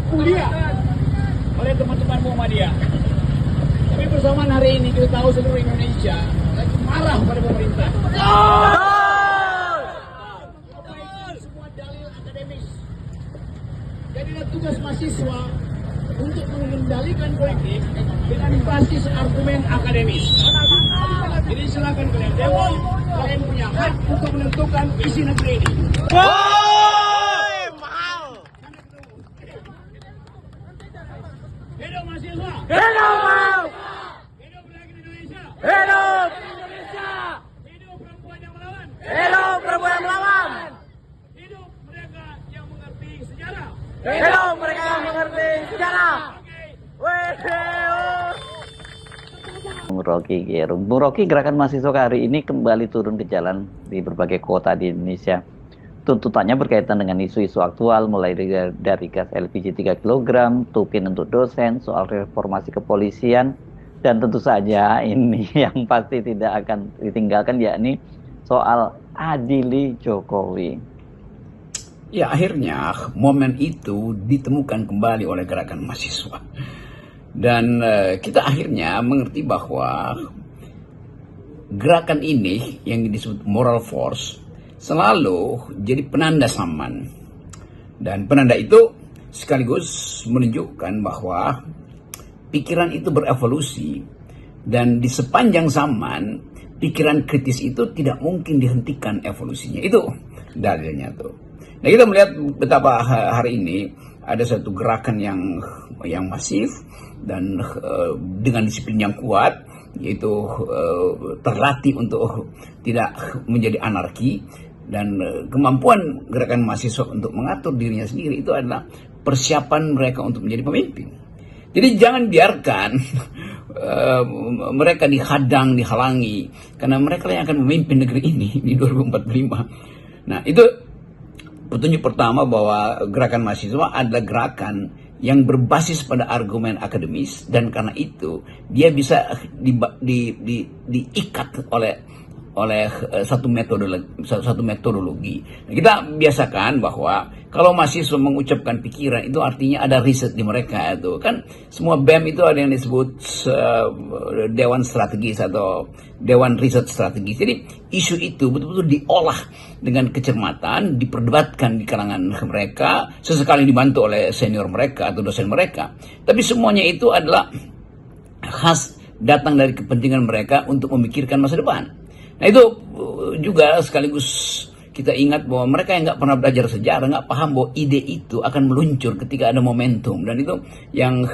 ditipu dia oleh teman-teman Muhammadiyah. Tapi bersamaan hari ini kita tahu seluruh Indonesia lagi marah pada pemerintah. Semua dalil akademis. Jadilah tugas mahasiswa untuk mengendalikan politik dengan basis argumen akademis. Jadi silakan kalian demo, kalian punya hak untuk menentukan isi negeri ini. Hidup mahasiswa! Hidup! Hidup rakyat Indonesia! Hidup Indonesia! Hidup perempuan yang melawan! Hidup perempuan yang melawan! Hidup mereka yang mengerti sejarah! Hidup mereka yang mengerti sejarah! Bung Rocky Gerung. Bung Rocky, gerakan mahasiswa hari ini kembali turun ke jalan di berbagai kota di Indonesia. Tuntutannya berkaitan dengan isu-isu aktual, mulai dari gas LPG 3 kg, tupin untuk dosen, soal reformasi kepolisian, dan tentu saja ini yang pasti tidak akan ditinggalkan, yakni soal adili Jokowi. Ya, akhirnya momen itu ditemukan kembali oleh gerakan mahasiswa. Dan kita akhirnya mengerti bahwa gerakan ini yang disebut moral force selalu jadi penanda zaman. Dan penanda itu sekaligus menunjukkan bahwa pikiran itu berevolusi. Dan di sepanjang zaman, pikiran kritis itu tidak mungkin dihentikan evolusinya. Itu dalilnya tuh. Nah, kita melihat betapa hari ini ada satu gerakan yang masif dan dengan disiplin yang kuat, yaitu terlatih untuk tidak menjadi anarki, dan kemampuan gerakan mahasiswa untuk mengatur dirinya sendiri itu adalah persiapan mereka untuk menjadi pemimpin. Jadi jangan biarkan mereka dihadang, dihalangi, karena mereka yang akan memimpin negeri ini di 2045. Nah, itu petunjuk pertama bahwa gerakan mahasiswa adalah gerakan yang berbasis pada argumen akademis, dan karena itu dia bisa diikat oleh satu metodologi. Nah, kita biasakan bahwa kalau mahasiswa mengucapkan pikiran itu artinya ada riset di mereka. Itu kan semua BEM itu ada yang disebut Dewan Strategis atau Dewan Riset Strategis. Jadi isu itu betul-betul diolah dengan kecermatan, diperdebatkan di kalangan mereka, sesekali dibantu oleh senior mereka atau dosen mereka. Tapi semuanya itu adalah khas datang dari kepentingan mereka untuk memikirkan masa depan. Nah, itu juga sekaligus kita ingat bahwa mereka yang nggak pernah belajar sejarah nggak paham bahwa ide itu akan meluncur ketika ada momentum, dan itu yang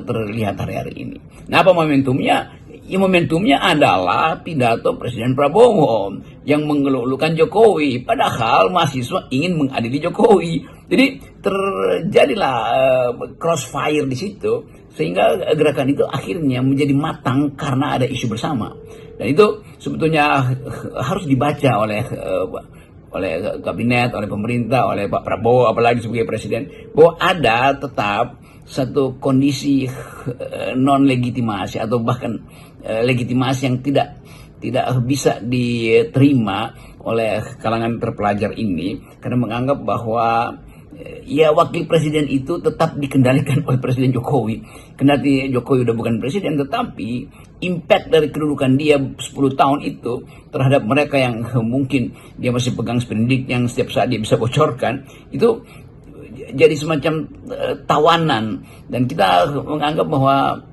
terlihat hari-hari ini. Nah, apa momentumnya? Ya, momentumnya adalah pidato Presiden Prabowo yang mengeluh-elukan Jokowi, padahal mahasiswa ingin mengadili Jokowi. Jadi terjadilah crossfire di situ, sehingga gerakan itu akhirnya menjadi matang karena ada isu bersama. Dan itu sebetulnya harus dibaca oleh kabinet, oleh pemerintah, oleh Pak Prabowo, apalagi sebagai presiden, bahwa ada tetap satu kondisi non-legitimasi atau bahkan legitimasi yang tidak bisa diterima oleh kalangan terpelajar ini, karena menganggap bahwa ya wakil presiden itu tetap dikendalikan oleh Presiden Jokowi. Kendati Jokowi udah bukan presiden, tetapi impact dari kedudukan dia 10 tahun itu terhadap mereka yang mungkin dia masih pegang sprindik yang setiap saat dia bisa bocorkan, itu jadi semacam tawanan. Dan kita menganggap bahwa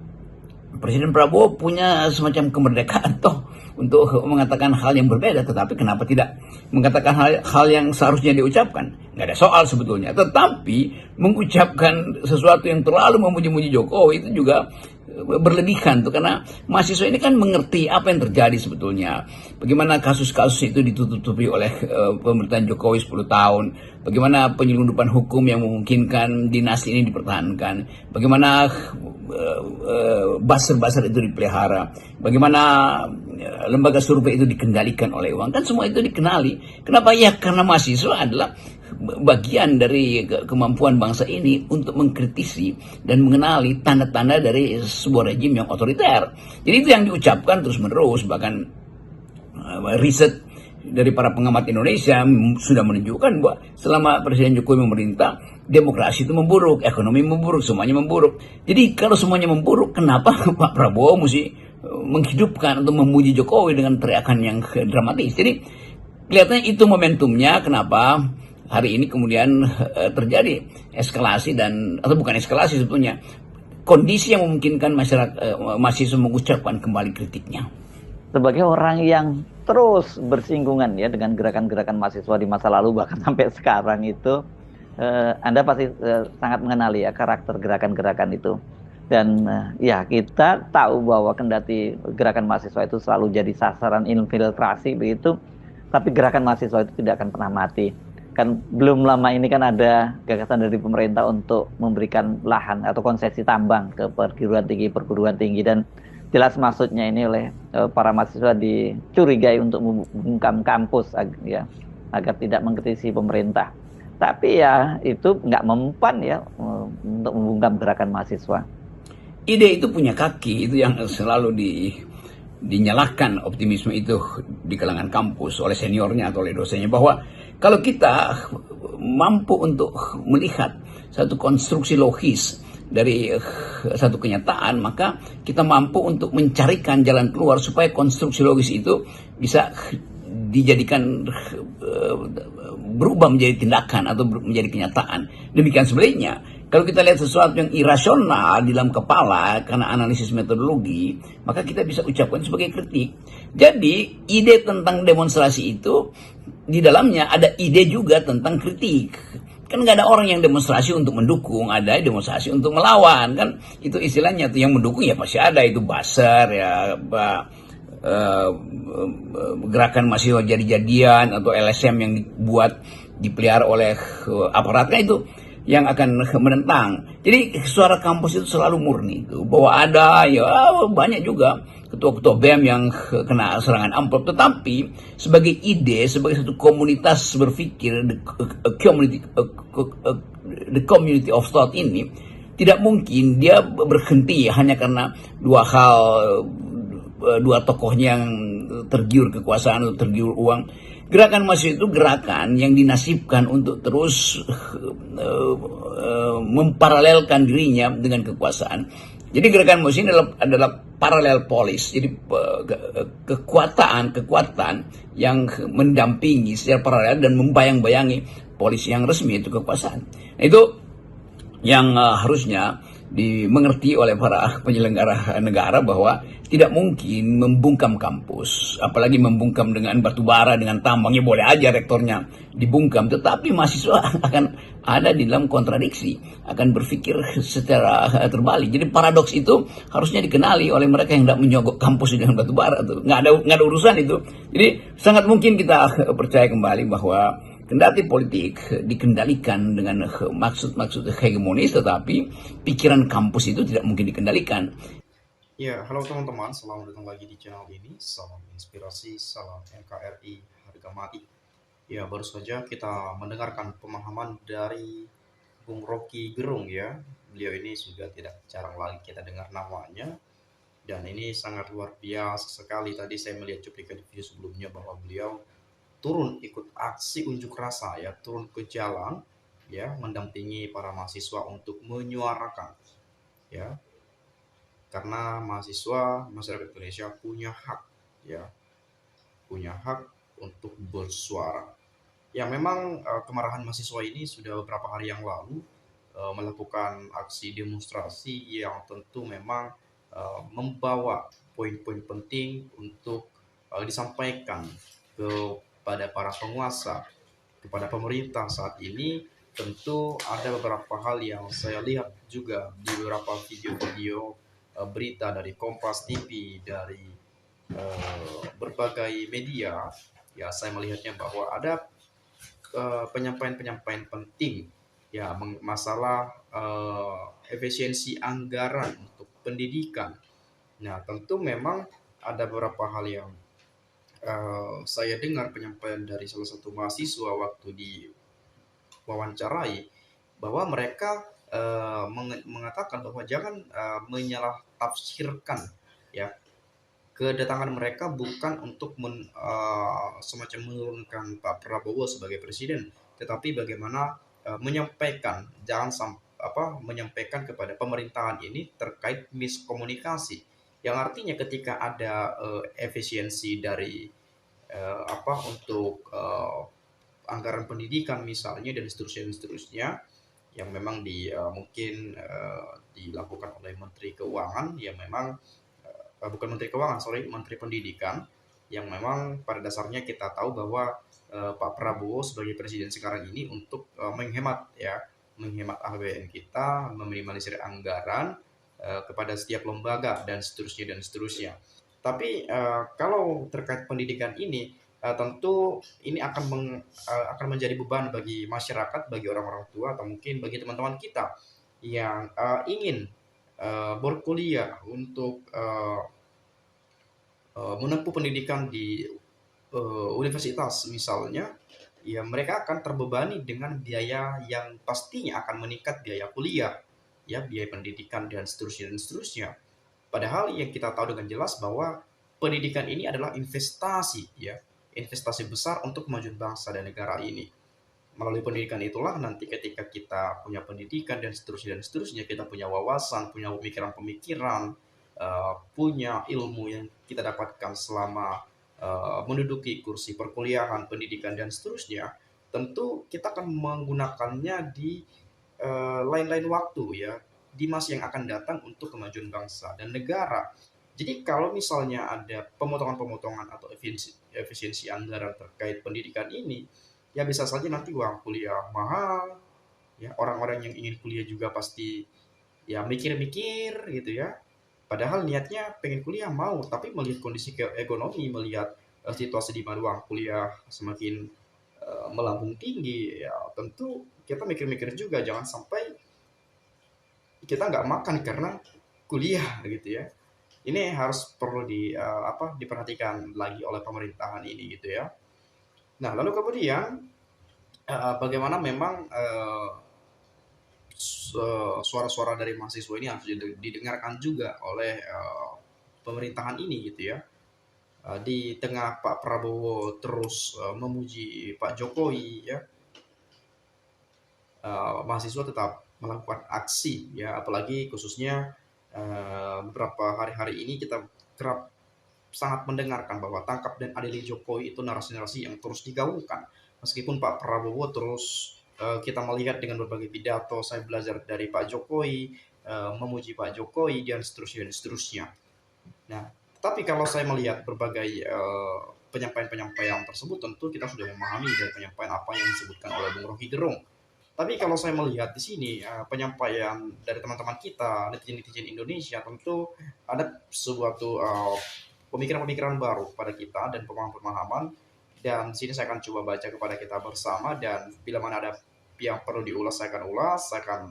Presiden Prabowo punya semacam kemerdekaan toh untuk mengatakan hal yang berbeda, tetapi kenapa tidak mengatakan hal yang seharusnya diucapkan? Nggak ada soal sebetulnya, tetapi mengucapkan sesuatu yang terlalu memuji-muji Jokowi itu juga berlebihan tuh, karena mahasiswa ini kan mengerti apa yang terjadi sebetulnya, bagaimana kasus-kasus itu ditutupi oleh pemerintahan Jokowi 10 tahun, bagaimana penyelundupan hukum yang memungkinkan dinasti ini dipertahankan, bagaimana buzzer-buzzer itu dipelihara, bagaimana lembaga survei itu dikendalikan oleh uang, kan semua itu dikenali. Kenapa? Ya karena mahasiswa adalah bagian dari kemampuan bangsa ini untuk mengkritisi dan mengenali tanda-tanda dari sebuah rejim yang otoriter. Jadi itu yang diucapkan terus-menerus, bahkan riset dari para pengamat Indonesia sudah menunjukkan bahwa selama Presiden Jokowi memerintah, demokrasi itu memburuk, ekonomi memburuk, semuanya memburuk. Jadi kalau semuanya memburuk, kenapa Pak Prabowo mesti menghidupkan atau memuji Jokowi dengan teriakan yang dramatis? Jadi kelihatannya itu momentumnya kenapa hari ini kemudian terjadi eskalasi atau bukan eskalasi sebetulnya, kondisi yang memungkinkan masyarakat mahasiswa mengucapkan kembali kritiknya. Sebagai orang yang terus bersinggungan ya dengan gerakan-gerakan mahasiswa di masa lalu bahkan sampai sekarang itu, Anda pasti sangat mengenali ya karakter gerakan-gerakan itu. Dan ya kita tahu bahwa kendati gerakan mahasiswa itu selalu jadi sasaran infiltrasi begitu, tapi gerakan mahasiswa itu tidak akan pernah mati. Kan belum lama ini kan ada gagasan dari pemerintah untuk memberikan lahan atau konsesi tambang ke perguruan tinggi dan jelas maksudnya ini oleh para mahasiswa dicurigai untuk membungkam kampus agar tidak mengkritisi pemerintah. Tapi ya itu nggak mempan ya untuk membungkam gerakan mahasiswa. Ide itu punya kaki, itu yang selalu dinyalakan optimisme itu di kalangan kampus oleh seniornya atau oleh dosennya, bahwa kalau kita mampu untuk melihat satu konstruksi logis dari satu kenyataan, maka kita mampu untuk mencarikan jalan keluar supaya konstruksi logis itu bisa dijadikan berubah menjadi tindakan atau menjadi kenyataan. Demikian sebaliknya, kalau kita lihat sesuatu yang irasional di dalam kepala karena analisis metodologi, maka kita bisa ucapkan sebagai kritik. Jadi ide tentang demonstrasi itu di dalamnya ada ide juga tentang kritik. Kan nggak ada orang yang demonstrasi untuk mendukung, ada demonstrasi untuk melawan, kan itu istilahnya tuh. Yang mendukung ya pasti ada, itu buzzer ya, gerakan mahasiswa jadi-jadian atau LSM yang dipelihara oleh aparat, kan itu yang akan menentang. Jadi suara kampus itu selalu murni itu, bahwa ada ya banyak juga ketua-ketua BEM yang kena serangan amplop, tetapi sebagai ide, sebagai satu komunitas berpikir, the community of thought ini tidak mungkin dia berhenti hanya karena dua tokohnya yang tergiur kekuasaan atau tergiur uang. Gerakan mahasiswa itu gerakan yang dinasibkan untuk terus memparalelkan dirinya dengan kekuasaan. Jadi gerakan mahasiswa ini adalah paralel polis. Jadi kekuatan yang mendampingi secara paralel dan membayang-bayangi polis yang resmi, itu kekuasaan. Nah, itu yang harusnya dimengerti oleh para penyelenggara negara, bahwa tidak mungkin membungkam kampus, apalagi membungkam dengan batu bara, dengan tambangnya boleh aja rektornya dibungkam, tetapi mahasiswa akan ada di dalam kontradiksi, akan berpikir secara terbalik. Jadi paradoks itu harusnya dikenali oleh mereka yang tidak menyogok kampus dengan batu bara, tuh nggak ada urusan itu. Jadi sangat mungkin kita percaya kembali bahwa kendati politik dikendalikan dengan maksud-maksud hegemonis, tetapi pikiran kampus itu tidak mungkin dikendalikan. Ya, halo teman-teman, selamat datang lagi di channel ini. Salam inspirasi, salam NKRI, harga mati. Ya, baru saja kita mendengarkan pemahaman dari Bung Rocky Gerung ya. Beliau ini sudah tidak jarang lagi kita dengar namanya. Dan ini sangat luar biasa sekali. Tadi saya melihat cuplikan video sebelumnya bahwa beliau turun ikut aksi unjuk rasa ya, turun ke jalan ya, mendampingi para mahasiswa untuk menyuarakan ya, karena masyarakat Indonesia punya hak ya, punya hak untuk bersuara ya. Memang kemarahan mahasiswa ini sudah beberapa hari yang lalu melakukan aksi demonstrasi yang tentu memang membawa poin-poin penting untuk disampaikan kepada para penguasa, kepada pemerintah saat ini. Tentu ada beberapa hal yang saya lihat juga di beberapa video-video berita dari Kompas TV, dari berbagai media ya. Saya melihatnya bahwa ada penyampaian penting ya, masalah efisiensi anggaran untuk pendidikan. Nah, tentu memang ada beberapa hal yang saya dengar penyampaian dari salah satu mahasiswa waktu diwawancarai, bahwa mereka mengatakan bahwa jangan menyalah tafsirkan ya kedatangan mereka bukan untuk semacam menurunkan Pak Prabowo sebagai presiden, tetapi bagaimana menyampaikan menyampaikan kepada pemerintahan ini terkait miskomunikasi, yang artinya ketika ada efisiensi dari untuk anggaran pendidikan misalnya dan seterusnya yang memang mungkin dilakukan oleh Menteri Keuangan yang memang bukan Menteri Keuangan, sorry, Menteri Pendidikan, yang memang pada dasarnya kita tahu bahwa Pak Prabowo sebagai presiden sekarang ini untuk menghemat APBN kita, meminimalisir anggaran kepada setiap lembaga dan seterusnya. Tapi kalau terkait pendidikan ini tentu ini akan menjadi beban bagi masyarakat, bagi orang-orang tua atau mungkin bagi teman-teman kita yang ingin berkuliah untuk menempuh pendidikan di universitas misalnya, ya mereka akan terbebani dengan biaya yang pastinya akan meningkat, biaya kuliah, ya biaya pendidikan dan seterusnya. Padahal yang kita tahu dengan jelas bahwa pendidikan ini adalah investasi, ya investasi besar untuk kemajuan bangsa dan negara ini. Melalui pendidikan itulah nanti ketika kita punya pendidikan dan seterusnya kita punya wawasan, punya pemikiran-pemikiran, punya ilmu yang kita dapatkan selama menduduki kursi perkuliahan, pendidikan dan seterusnya, tentu kita akan menggunakannya di lain-lain waktu, ya di masa yang akan datang untuk kemajuan bangsa dan negara. Jadi kalau misalnya ada pemotongan-pemotongan atau efisiensi anggaran terkait pendidikan ini, ya bisa saja nanti uang kuliah mahal, ya orang-orang yang ingin kuliah juga pasti ya mikir-mikir gitu ya. Padahal niatnya pengen kuliah mau, tapi melihat kondisi ekonomi, melihat situasi di mana uang kuliah semakin melambung tinggi, ya tentu kita mikir-mikir juga jangan sampai kita nggak makan karena kuliah gitu ya. Ini harus perlu diperhatikan lagi oleh pemerintahan ini gitu ya. Nah, lalu kemudian bagaimana memang suara-suara dari mahasiswa ini harus didengarkan juga oleh pemerintahan ini gitu ya. Di tengah Pak Prabowo terus memuji Pak Jokowi, ya mahasiswa tetap melakukan aksi, ya apalagi khususnya beberapa hari-hari ini kita kerap sangat mendengarkan bahwa tangkap dan adili Jokowi itu narasi-narasi yang terus digaungkan. Meskipun Pak Prabowo terus kita melihat dengan berbagai pidato, saya belajar dari Pak Jokowi, memuji Pak Jokowi dan seterusnya. Nah, tapi kalau saya melihat berbagai penyampaian-penyampaian tersebut, tentu kita sudah memahami dari penyampaian apa yang disebutkan oleh Bung Rocky Gerung. Tapi kalau saya melihat di sini penyampaian dari teman-teman kita, netizen Indonesia, tentu ada suatu pemikiran-pemikiran baru pada kita dan pemahaman-pemahaman. Dan di sini saya akan coba baca kepada kita bersama, dan bila mana ada yang perlu diulas saya akan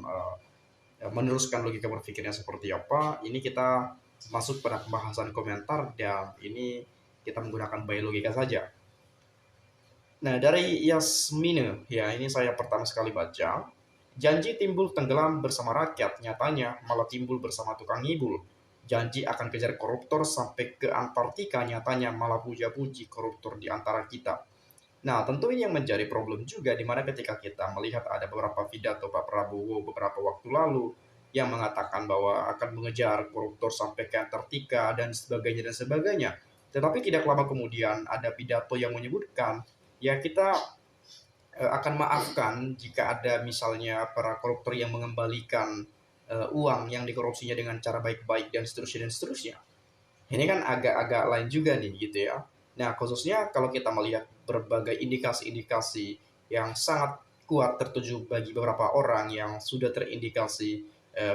meneruskan logika berpikirnya seperti apa. Ini kita masuk pada pembahasan komentar, dan ini kita menggunakan by logika saja. Nah, dari Yasmine, ya ini saya pertama sekali baca. Janji timbul tenggelam bersama rakyat, nyatanya malah timbul bersama tukang ngibul. Janji akan kejar koruptor sampai ke Antartika, nyatanya malah puja-puji koruptor di antara kita. Nah, tentu ini yang menjadi problem juga, di mana ketika kita melihat ada beberapa pidato Pak Prabowo beberapa waktu lalu yang mengatakan bahwa akan mengejar koruptor sampai ke Antartika dan sebagainya. Tetapi tidak lama kemudian ada pidato yang menyebutkan, ya kita akan maafkan jika ada misalnya para koruptor yang mengembalikan uang yang dikorupsinya dengan cara baik-baik dan seterusnya. Ini kan agak-agak lain juga nih gitu ya. Nah, khususnya kalau kita melihat berbagai indikasi-indikasi yang sangat kuat tertuju bagi beberapa orang yang sudah terindikasi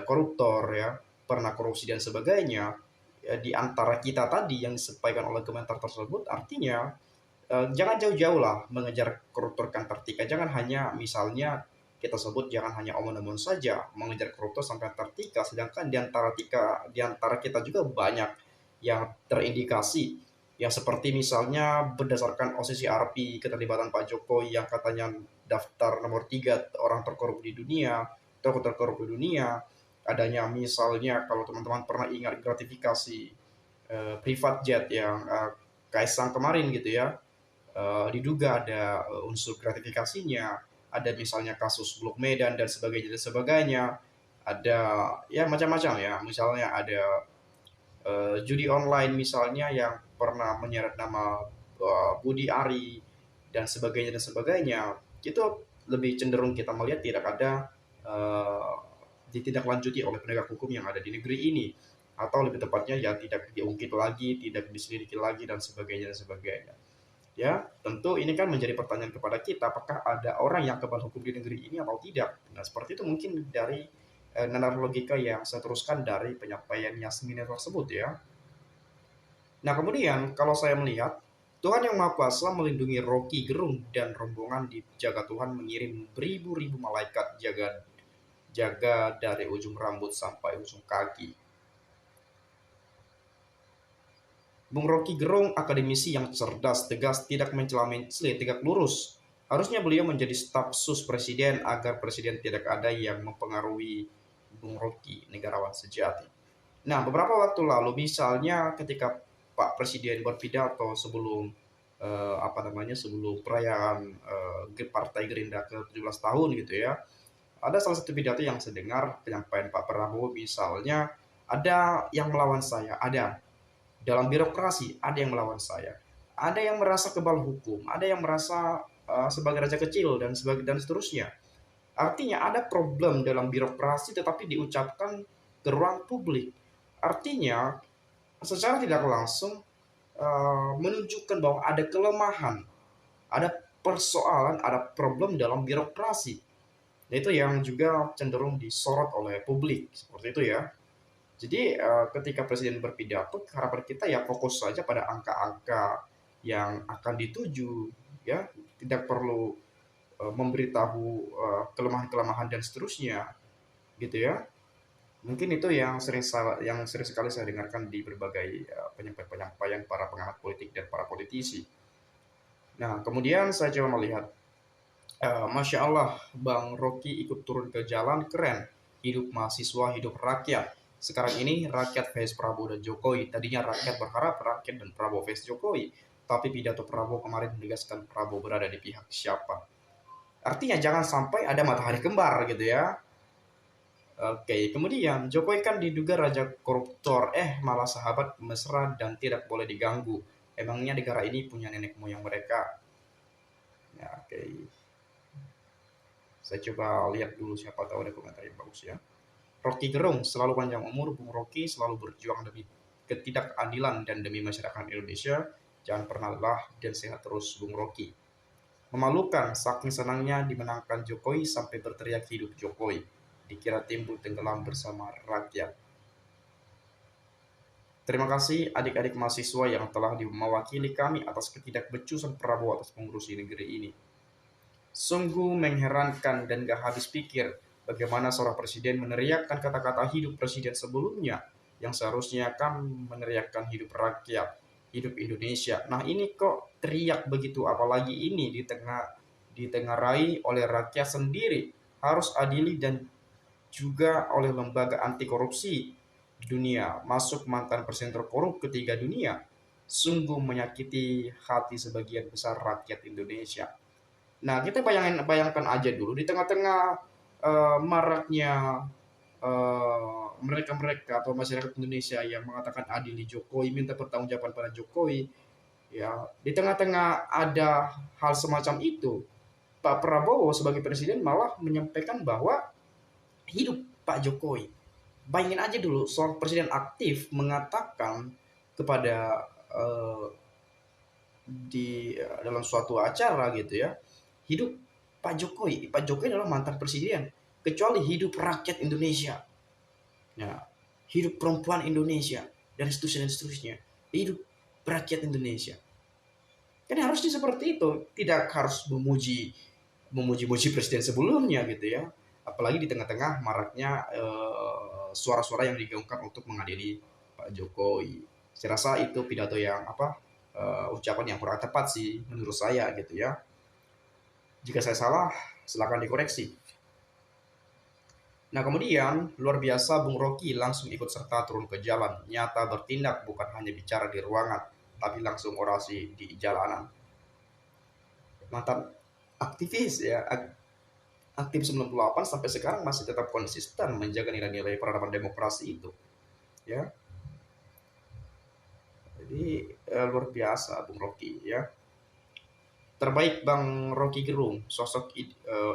koruptor, ya pernah korupsi dan sebagainya, ya, di antara kita tadi yang disampaikan oleh komentar tersebut, artinya jangan jauh-jauh lah mengejar koruptor ke Antartika. Jangan hanya misalnya kita sebut, jangan hanya omong-omong saja mengejar koruptor sampai Antartika, sedangkan di antara kita juga banyak yang terindikasi, ya seperti misalnya berdasarkan OCCRP keterlibatan Pak Jokowi yang katanya daftar nomor 3 orang terkorup di dunia, adanya misalnya kalau teman-teman pernah ingat gratifikasi privat jet yang Kaisang kemarin gitu ya, diduga ada unsur gratifikasinya, ada misalnya kasus Blok Medan dan sebagainya, ada ya macam-macam ya, misalnya ada judi online misalnya yang pernah menyeret nama Budi Ari dan sebagainya, itu lebih cenderung kita melihat tidak ada ditindaklanjuti oleh penegak hukum yang ada di negeri ini, atau lebih tepatnya ya tidak diungkit lagi, tidak diselidiki lagi dan sebagainya. Ya, tentu ini kan menjadi pertanyaan kepada kita, apakah ada orang yang kebal hukum di negeri ini atau tidak. Nah, seperti itu mungkin dari nalar logika yang saya teruskan dari penyampaian Yasmin tersebut ya. Nah, kemudian kalau saya melihat Tuhan Yang Maha Kuasa melindungi Rocky Gerung dan rombongan di jaga Tuhan mengirim beribu-ribu malaikat jaga dari ujung rambut sampai ujung kaki. Bung Rocky Gerung akademisi yang cerdas, tegas, tidak mencela-mencela, tegak lurus. Harusnya beliau menjadi staf sus presiden agar presiden tidak ada yang mempengaruhi Bung Rocky, negarawan sejati. Nah, beberapa waktu lalu misalnya ketika Pak Presiden berpidato sebelum sebelum perayaan Partai Gerindra ke 17 tahun gitu ya. Ada salah satu pidato yang saya dengar penyampaian Pak Prabowo misalnya, ada yang melawan saya, ada dalam birokrasi ada yang melawan saya, ada yang merasa kebal hukum, ada yang merasa sebagai raja kecil dan seterusnya. Artinya ada problem dalam birokrasi tetapi diucapkan ke ruang publik. Artinya secara tidak langsung menunjukkan bahwa ada kelemahan, ada persoalan, ada problem dalam birokrasi. Nah, itu yang juga cenderung disorot oleh publik seperti itu ya. Jadi ketika presiden berpidato, harapan kita ya fokus saja pada angka-angka yang akan dituju, ya tidak perlu memberitahu kelemahan-kelemahan dan seterusnya, gitu ya. Mungkin itu yang sering sekali saya dengarkan di berbagai penyampaian para pengamat politik dan para politisi. Nah, kemudian saya coba melihat, Masya Allah, Bang Rocky ikut turun ke jalan, keren. Hidup mahasiswa, hidup rakyat. Sekarang ini rakyat face Prabowo dan Jokowi. Tadinya rakyat berharap rakyat dan Prabowo face Jokowi. Tapi pidato Prabowo kemarin menegaskan Prabowo berada di pihak siapa. Artinya jangan sampai ada matahari kembar gitu ya. Oke, kemudian Jokowi kan diduga raja koruptor. Malah sahabat mesra dan tidak boleh diganggu. Emangnya negara ini punya nenek moyang mereka? Ya, oke. Saya coba lihat dulu, siapa tahu ada komentar yang bagus ya. Rocky Gerung, selalu panjang umur. Bung Rocky selalu berjuang demi ketidakadilan dan demi masyarakat Indonesia. Jangan pernah lelah dan sehat terus, Bung Rocky. Memalukan, saking senangnya dimenangkan Jokowi sampai berteriak hidup Jokowi. Dikira timbul tenggelam bersama rakyat. Terima kasih adik-adik mahasiswa yang telah mewakili kami atas ketidakbecusan Prabowo atas mengurusi negeri ini. Sungguh mengherankan dan gak habis pikir bagaimana seorang presiden meneriakkan kata-kata hidup presiden sebelumnya yang seharusnya kan meneriakkan hidup rakyat, hidup Indonesia. Nah, ini kok teriak begitu, apalagi ini ditengarai oleh rakyat sendiri, harus adili dan juga oleh lembaga anti korupsi dunia, masuk mantan presiden terkorup ketiga dunia. Sungguh menyakiti hati sebagian besar rakyat Indonesia. Nah, kita bayangkan aja dulu di tengah-tengah maraknya mereka-mereka atau masyarakat Indonesia yang mengatakan adili Jokowi, minta pertanggungjawaban pada Jokowi, ya di tengah-tengah ada hal semacam itu, Pak Prabowo sebagai presiden malah menyampaikan bahwa hidup Pak Jokowi. Bayangin aja dulu, seorang presiden aktif mengatakan kepada dalam suatu acara gitu ya, hidup Pak Jokowi adalah mantan presiden, kecuali hidup rakyat Indonesia, ya, hidup perempuan Indonesia, dan seterusnya, hidup rakyat Indonesia. Kan harusnya seperti itu, tidak harus memuji presiden sebelumnya gitu ya, apalagi di tengah-tengah maraknya suara-suara yang digaungkan untuk mengadili Pak Jokowi. Saya rasa itu pidato yang ucapan yang kurang tepat sih menurut saya gitu ya. Jika saya salah, silakan dikoreksi. Nah kemudian luar biasa Bung Rocky langsung ikut serta turun ke jalan, nyata bertindak bukan hanya bicara di ruangan, tapi langsung orasi di jalanan. Mantan aktivis ya, aktif 98 sampai sekarang masih tetap konsisten menjaga nilai-nilai peradaban demokrasi itu ya. Jadi luar biasa Bung Rocky ya. Terbaik Bang Rocky Gerung, sosok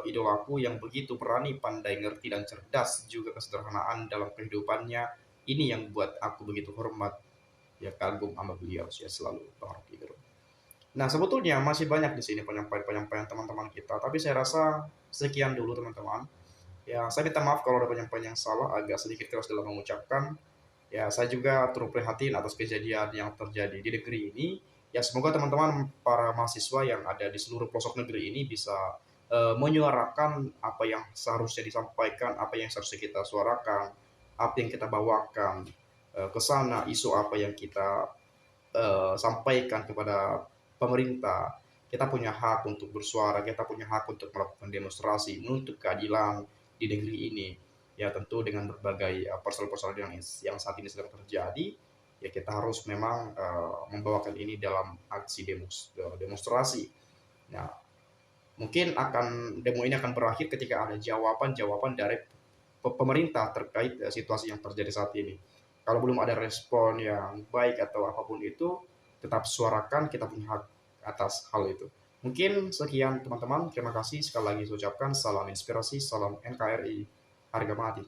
idolaku yang begitu berani, pandai, ngerti, dan cerdas, juga kesederhanaan dalam kehidupannya. Ini yang buat aku begitu hormat, ya kagum sama beliau ya selalu Bang Rocky Gerung. Nah sebetulnya masih banyak di sini penyampaian teman-teman kita, tapi saya rasa sekian dulu teman-teman. Ya saya minta maaf kalau ada penyampaian yang salah, agak sedikit keras dalam mengucapkan. Ya, saya juga turut prihatin atas kejadian yang terjadi di negeri ini. Ya, semoga teman-teman para mahasiswa yang ada di seluruh pelosok negeri ini bisa menyuarakan apa yang seharusnya disampaikan, apa yang seharusnya kita suarakan, apa yang kita bawakan ke sana, isu apa yang kita sampaikan kepada pemerintah. Kita punya hak untuk bersuara, kita punya hak untuk melakukan demonstrasi, menuntut keadilan di negeri ini. Ya tentu dengan berbagai persoalan-persoalan yang saat ini sedang terjadi, ya kita harus memang membawakan ini dalam aksi demonstrasi. Nah, mungkin demo ini akan berakhir ketika ada jawaban-jawaban dari pemerintah terkait situasi yang terjadi saat ini. Kalau belum ada respon yang baik atau apapun itu, tetap suarakan, kita punya hak atas hal itu. Mungkin sekian teman-teman, terima kasih sekali lagi saya ucapkan salam inspirasi, salam NKRI, harga mati.